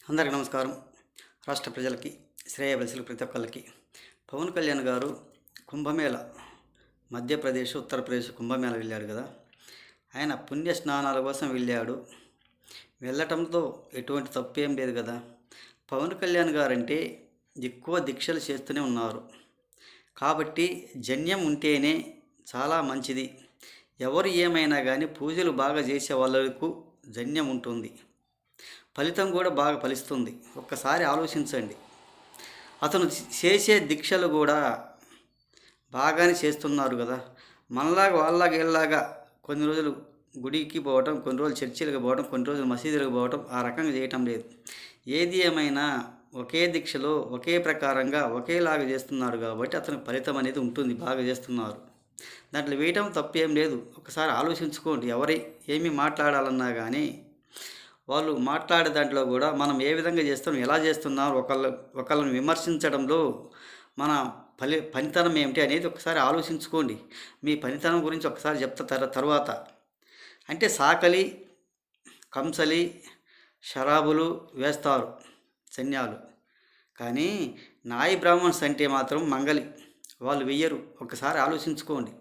అందరికీ నమస్కారం. రాష్ట్ర ప్రజలకి, శ్రేయభిలాషులకు ప్రతి ఒక్కళ్ళకి పవన్ కళ్యాణ్ గారు కుంభమేళ మధ్యప్రదేశ్, ఉత్తరప్రదేశ్ కుంభమేళ వెళ్ళాడు కదా. ఆయన పుణ్య స్నానాల కోసం వెళ్ళాడు. వెళ్ళటంతో ఎటువంటి తప్పేం లేదు కదా. పవన్ కళ్యాణ్ గారంటే ఎక్కువ దీక్షలు చేస్తూనే ఉన్నారు కాబట్టి జన్యం ఉంటేనే చాలా మంచిది. ఎవరు ఏమైనా కానీ పూజలు బాగా చేసే వాళ్ళకు జన్యం ఉంటుంది, ఫలితం కూడా బాగా ఫలిస్తుంది. ఒక్కసారి ఆలోచించండి. అతను చేసే దీక్షలు కూడా బాగానే చేస్తున్నారు కదా. మనలాగా వాళ్ళలాగా వీళ్ళలాగా కొన్ని రోజులు గుడికి పోవటం, కొన్ని రోజులు చర్చిలకు పోవటం, కొన్ని రోజులు మసీదులకు పోవటం, ఆ రకంగా చేయటం లేదు. ఏది ఏమైనా ఒకే దీక్షలో ఒకే ప్రకారంగా ఒకేలాగా చేస్తున్నారు కాబట్టి అతనికి ఫలితం అనేది ఉంటుంది. బాగా చేస్తున్నారు, దాంట్లో వేయటం తప్పేం లేదు. ఒకసారి ఆలోచించుకోండి. ఏమి మాట్లాడాలన్నా కానీ వాళ్ళు మాట్లాడే దాంట్లో కూడా మనం ఏ విధంగా చేస్తాం, ఎలా చేస్తున్నారు, ఒకళ్ళని విమర్శించడంలో మన పనితనం ఏమిటి అనేది ఒకసారి ఆలోచించుకోండి. మీ పనితనం గురించి ఒకసారి చెప్తా తర్వాత. అంటే సాకలి, కంసలి, షరాబులు వేస్తారు సన్యాలు, కానీ నాయి బ్రాహ్మణ్స్ అంటే మాత్రం మంగలి వాళ్ళు వెయ్యరు. ఒకసారి ఆలోచించుకోండి.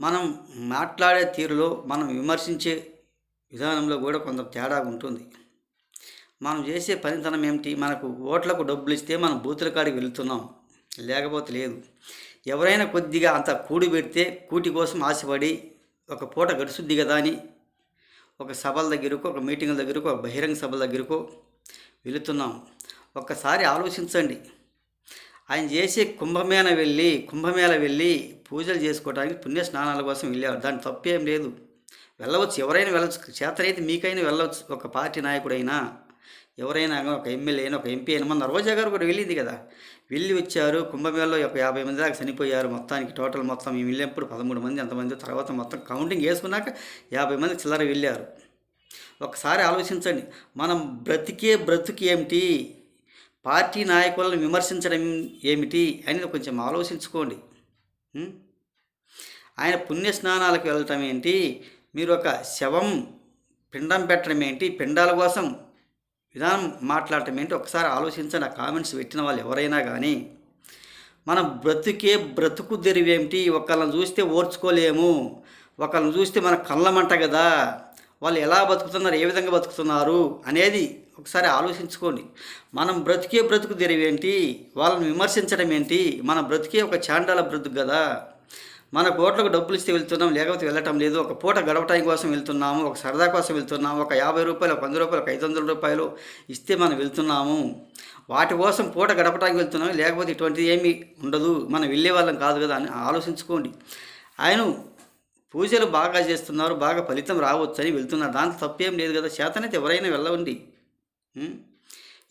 మనం మాట్లాడే తీరులో, మనం విమర్శించే విధానంలో కూడా కొంత తేడా ఉంటుంది. మనం చేసే పనితనం ఏమిటి? మనకు ఓట్లకు డబ్బులు ఇస్తే మనం బూతుల కాడికి వెళుతున్నాం, లేకపోతే లేదు. ఎవరైనా కొద్దిగా అంత కూడి పెడితే కూటి కోసం ఆశపడి ఒక పూట గడుచుద్ది కదా అని ఒక సభల దగ్గరకు, ఒక మీటింగుల దగ్గరకు, ఒక బహిరంగ సభల దగ్గరకు వెళుతున్నాం. ఒక్కసారి ఆలోచించండి. ఆయన చేసే కుంభమేళ వెళ్ళి పూజలు చేసుకోవడానికి, పుణ్య స్నానాల కోసం వెళ్ళారు. దాని తప్పేం లేదు. వెళ్ళవచ్చు, ఎవరైనా వెళ్ళవచ్చు. చేతనైతే మీకైనా వెళ్ళవచ్చు. ఒక పార్టీ నాయకుడైనా, ఎవరైనా, ఒక ఎమ్మెల్యే అయినా, ఒక ఎంపీ అయినా. మన రోజా గారు కూడా వెళ్ళింది కదా, వెళ్ళి వచ్చారు. కుంభమేళలో ఒక 50 మంది దాకా చనిపోయారు. మొత్తానికి టోటల్ మొత్తం మేము వెళ్ళినప్పుడు 13 మంది ఎంతమంది, తర్వాత మొత్తం కౌంటింగ్ వేసుకున్నాక 50 మంది చిల్లర వెళ్ళారు. ఒకసారి ఆలోచించండి. మనం బ్రతుకు ఏమిటి, పార్టీ నాయకులను విమర్శించడం ఏమిటి అనేది కొంచెం ఆలోచించుకోండి. ఆయన పుణ్యస్నానాలకు వెళ్ళటం ఏంటి, మీరు ఒక శవం పిండం పెట్టడం ఏంటి, పిండాల కోసం విధానం మాట్లాడటం ఏంటి, ఒకసారి ఆలోచించండి. ఆ కామెంట్స్ పెట్టిన వాళ్ళు ఎవరైనా కానీ. మనం బ్రతుకు తెరివేమిటి, ఒకళ్ళని చూస్తే ఓర్చుకోలేము, ఒకళ్ళని చూస్తే మన కళ్ళమంట కదా, వాళ్ళు ఎలా బతుకుతున్నారు, ఏ విధంగా బతుకుతున్నారు అనేది ఒకసారి ఆలోచించుకోండి. మనం బ్రతుకు తెరివేంటి, వాళ్ళని విమర్శించడం ఏంటి, మన బ్రతికే ఒక చాండాల బ్రతుకు కదా. మన కోట్లకు డబ్బులు ఇస్తే వెళ్తున్నాం, లేకపోతే వెళ్ళటం లేదు. ఒక పూట గడవటానికి కోసం వెళ్తున్నాము, ఒక సరదా కోసం వెళ్తున్నాము. ఒక 50 రూపాయలు, ఒక 100 రూపాయలు, ఒక 500 రూపాయలు ఇస్తే మనం వెళ్తున్నాము. వాటి కోసం పూట గడపడానికి వెళ్తున్నాము, లేకపోతే ఇటువంటిది ఏమీ ఉండదు. మనం వెళ్ళే వాళ్ళం కాదు కదా అని ఆలోచించుకోండి. ఆయన పూజలు బాగా చేస్తున్నారు, బాగా ఫలితం రావచ్చని వెళ్తున్నారు. దాంతో తప్పేం లేదు కదా. చేతనైతే ఎవరైనా వెళ్ళవండి.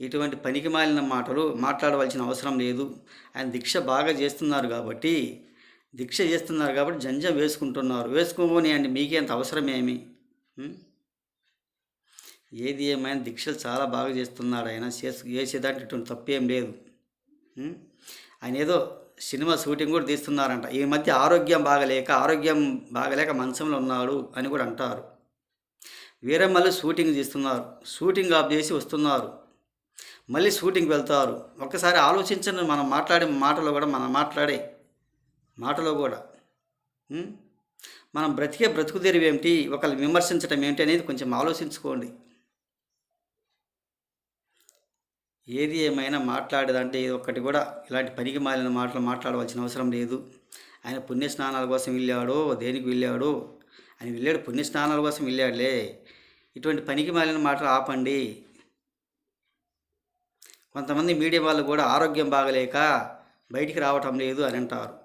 ఇటువంటి పనికి మాలిన మాటలు మాట్లాడవలసిన అవసరం లేదు. ఆయన దీక్ష బాగా చేస్తున్నారు కాబట్టి జంజం వేసుకోమని అండి, మీకేంత అవసరమేమి. ఏది ఏమైనా దీక్షలు చాలా బాగా చేస్తున్నాడు ఆయన. చేసేదాంట్లో ఇటువంటి తప్పేం లేదు. ఆయన ఏదో సినిమా షూటింగ్ కూడా తీస్తున్నారంట. ఈ మధ్య ఆరోగ్యం బాగలేక మంచంలో ఉన్నాడు అని కూడా అంటారు. వేరే మళ్ళీ షూటింగ్ తీస్తున్నారు, షూటింగ్ ఆఫ్ చేసి వస్తున్నారు, మళ్ళీ షూటింగ్కి వెళ్తారు. ఒక్కసారి ఆలోచించండి. మనం మాట్లాడే మాటలో కూడా మనం బ్రతుకు తెరివేమిటి, ఒకళ్ళు విమర్శించడం ఏమిటి అనేది కొంచెం ఆలోచించుకోండి. ఏది ఏమైనా మాట్లాడేదంటే ఒక్కటి కూడా ఇలాంటి పనికి మాలిన మాటలు మాట్లాడవలసిన అవసరం లేదు. ఆయన పుణ్యస్నానాల కోసం వెళ్ళాడో, దేనికి వెళ్ళాడో, ఆయన వెళ్ళాడు పుణ్యస్నానాల కోసం వెళ్ళాడులే. ఇటువంటి పనికి మాలిన మాటలు ఆపండి. కొంతమంది మీడియా వాళ్ళు కూడా ఆరోగ్యం బాగలేక బయటికి రావటం లేదు అని అంటారు.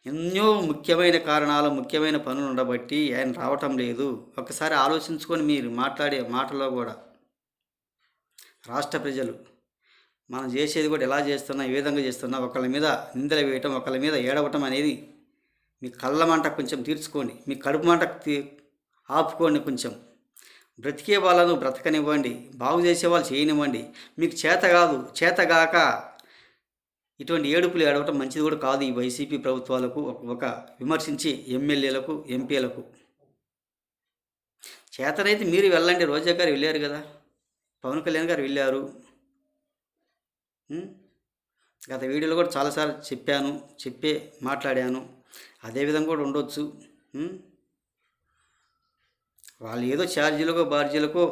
ఎన్నో ముఖ్యమైన కారణాలు, ముఖ్యమైన పనులు ఉండబట్టి ఆయన రావటం లేదు. ఒకసారి ఆలోచించుకొని మీరు మాట్లాడే మాటలో కూడా. రాష్ట్ర ప్రజలు మనం చేసేది కూడా ఎలా చేస్తున్నా, ఏ విధంగా చేస్తున్నా, ఒకళ్ళ మీద నిందలు వేయటం, ఒకళ్ళ మీద ఏడవటం అనేది మీ కళ్ళ మంట కొంచెం తీర్చుకోండి. మీ కడుపు మంట ఆపుకోండి. కొంచెం బ్రతికే వాళ్ళను బ్రతకనివ్వండి, బాగు చేసేవాళ్ళు చేయనివ్వండి. మీకు చేతగాక ఇటువంటి ఏడుపులు ఏడవటం మంచిది కూడా కాదు. ఈ వైసీపీ ప్రభుత్వాలకు, ఒక విమర్శించి ఎమ్మెల్యేలకు, ఎంపీలకు. చేతనైతే మీరు వెళ్ళండి. రోజా గారు వెళ్ళారు కదా, పవన్ కళ్యాణ్ గారు వెళ్ళారు. ఉం? గత వీడియోలో కూడా చాలాసార్లు మాట్లాడాను. అదేవిధంగా కూడా ఉండొచ్చు. ఉం? వాళ్ళు ఏదో ఛార్జీలకో బార్జీలకో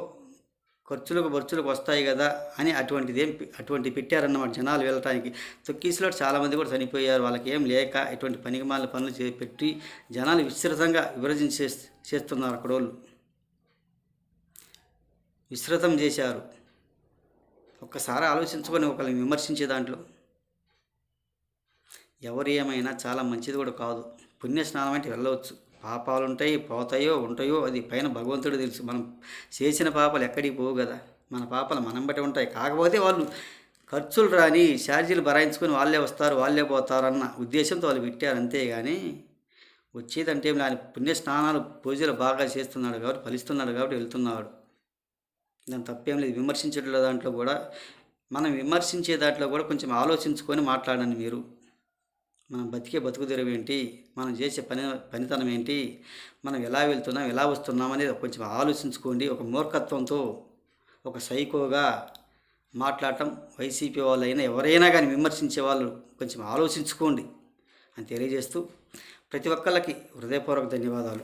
ఖర్చులకు వస్తాయి కదా అని అటువంటి పెట్టారన్నమాట జనాలు వెళ్ళటానికి. తొక్కీసులో చాలామంది కూడా చనిపోయారు. వాళ్ళకి ఏం లేక ఇటువంటి పనికిమాలిన పనులు పెట్టి జనాలు విస్తృతంగా చేస్తున్నారు. అక్కడ వాళ్ళు విస్తృతం చేశారు. ఒక్కసారి ఆలోచించుకొని ఒకరిని విమర్శించే దాంట్లో ఎవరు ఏమైనా చాలా మంచిది కూడా కాదు. పుణ్యస్నానం అంటే వెళ్ళవచ్చు. పాపాలు ఉంటాయి, పోతాయో ఉంటాయో అది పైన భగవంతుడు తెలుసు. మనం చేసిన పాపాలు ఎక్కడికి పోవు కదా, మన పాపాలు మనం బట్టి ఉంటాయి. కాకపోతే వాళ్ళు ఖర్చులు రాని ఛార్జీలు భరాయించుకొని వాళ్ళే వస్తారు వాళ్ళే పోతారు అన్న ఉద్దేశంతో వాళ్ళు పెట్టారు. అంతేగాని వచ్చేదంటే ఆయన పుణ్యస్నానాలు పూజలు బాగా చేస్తున్నాడు కాబట్టి ఫలిస్తున్నాడు కాబట్టి వెళ్తున్నాడు. దాని తప్పేం లేదు. విమర్శించే దాంట్లో కూడా కొంచెం ఆలోచించుకొని మాట్లాడండి మీరు. మనం బతికే బతుకుదెరువు ఏంటి, మనం చేసే పనితనం ఏంటి, మనం ఎలా వెళ్తున్నాం ఎలా వస్తున్నాం అనేది కొంచెం ఆలోచించుకోండి. ఒక మూర్ఖత్వంతో ఒక సైకోగా మాట్లాడటం వైసీపీ వాళ్ళైనా ఎవరైనా కానీ విమర్శించే వాళ్ళు కొంచెం ఆలోచించుకోండి అని తెలియజేస్తూ ప్రతి ఒక్కళ్ళకి హృదయపూర్వక ధన్యవాదాలు.